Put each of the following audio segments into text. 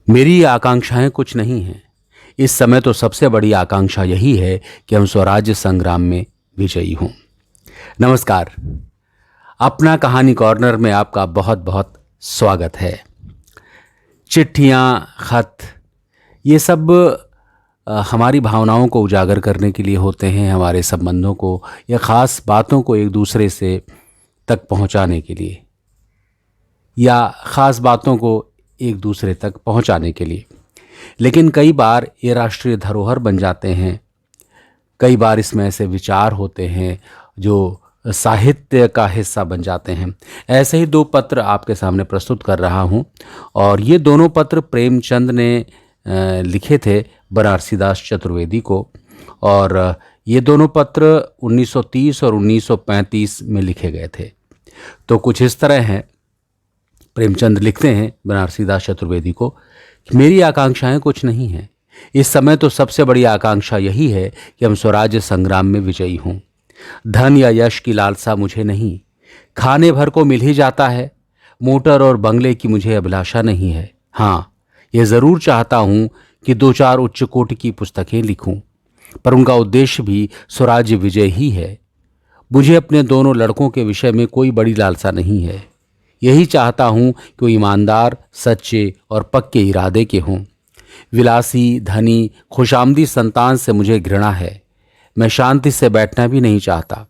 मेरी आकांक्षाएं कुछ नहीं हैं। इस समय तो सबसे बड़ी आकांक्षा यही है कि हम स्वराज्य संग्राम में विजयी हों। नमस्कार। अपना कहानी कॉर्नर में आपका बहुत बहुत स्वागत है। चिट्ठियाँ, खत, ये सब हमारी भावनाओं को उजागर करने के लिए होते हैं, हमारे संबंधों को या ख़ास बातों को एक दूसरे से तक पहुंचाने के लिए, या ख़ास बातों को एक दूसरे तक पहुंचाने के लिए। लेकिन कई बार ये राष्ट्रीय धरोहर बन जाते हैं। कई बार इसमें ऐसे विचार होते हैं जो साहित्य का हिस्सा बन जाते हैं। ऐसे ही दो पत्र आपके सामने प्रस्तुत कर रहा हूं, और ये दोनों पत्र प्रेमचंद ने लिखे थे बनारसीदास चतुर्वेदी को, और ये दोनों पत्र 1930 और 1935 में लिखे गए थे। तो कुछ इस तरह हैं। प्रेमचंद लिखते हैं बनारसीदास चतुर्वेदी को कि मेरी आकांक्षाएं कुछ नहीं हैं। इस समय तो सबसे बड़ी आकांक्षा यही है कि हम स्वराज्य संग्राम में विजयी हों। धन या यश की लालसा मुझे नहीं, खाने भर को मिल ही जाता है। मोटर और बंगले की मुझे अभिलाषा नहीं है। हाँ, यह ज़रूर चाहता हूँ कि 2-4 उच्च कोटि की पुस्तकें लिखूं, पर उनका उद्देश्य भी स्वराज्य विजय ही है। मुझे अपने दोनों लड़कों के विषय में कोई बड़ी लालसा नहीं है। यही चाहता हूँ कि वो ईमानदार, सच्चे और पक्के इरादे के हों। विलासी, धनी, खुशामदी संतान से मुझे घृणा है। मैं शांति से बैठना भी नहीं चाहता।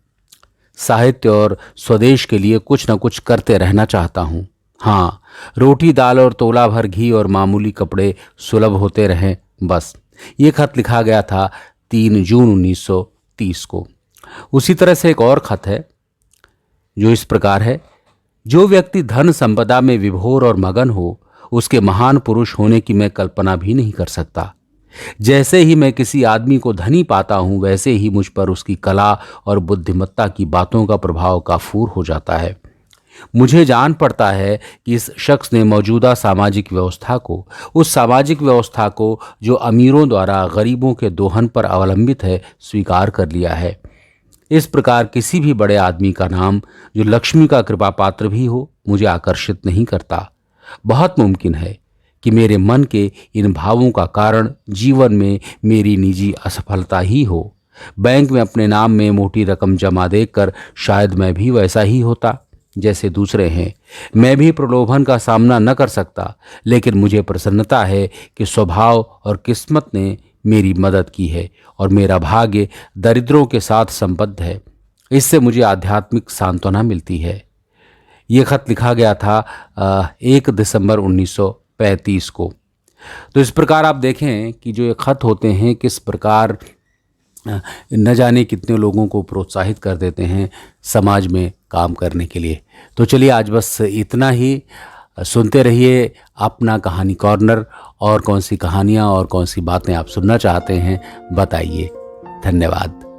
साहित्य और स्वदेश के लिए कुछ न कुछ करते रहना चाहता हूँ। हाँ, रोटी दाल और तोला भर घी और मामूली कपड़े सुलभ होते रहें, बस। ये खत लिखा गया था 3 जून 1930 को। उसी तरह से एक और खत है जो इस प्रकार है। जो व्यक्ति धन संपदा में विभोर और मगन हो, उसके महान पुरुष होने की मैं कल्पना भी नहीं कर सकता। जैसे ही मैं किसी आदमी को धनी पाता हूं, वैसे ही मुझ पर उसकी कला और बुद्धिमत्ता की बातों का प्रभाव काफूर हो जाता है। मुझे जान पड़ता है कि इस शख्स ने मौजूदा सामाजिक व्यवस्था को, उस सामाजिक व्यवस्था को जो अमीरों द्वारा गरीबों के दोहन पर अवलंबित है, स्वीकार कर लिया है। इस प्रकार किसी भी बड़े आदमी का नाम जो लक्ष्मी का कृपा पात्र भी हो, मुझे आकर्षित नहीं करता। बहुत मुमकिन है कि मेरे मन के इन भावों का कारण जीवन में मेरी निजी असफलता ही हो। बैंक में अपने नाम में मोटी रकम जमा देकर शायद मैं भी वैसा ही होता जैसे दूसरे हैं। मैं भी प्रलोभन का सामना न कर सकता, लेकिन मुझे प्रसन्नता है कि स्वभाव और किस्मत ने मेरी मदद की है और मेरा भाग्य दरिद्रों के साथ संबद्ध है। इससे मुझे आध्यात्मिक सांत्वना मिलती है। ये खत लिखा गया था 1 दिसंबर 1935 को। तो इस प्रकार आप देखें कि जो ये खत होते हैं किस प्रकार न जाने कितने लोगों को प्रोत्साहित कर देते हैं समाज में काम करने के लिए। तो चलिए आज बस इतना ही। सुनते रहिए अपना कहानी कॉर्नर। और कौन सी कहानियाँ और कौन सी बातें आप सुनना चाहते हैं, बताइए। धन्यवाद।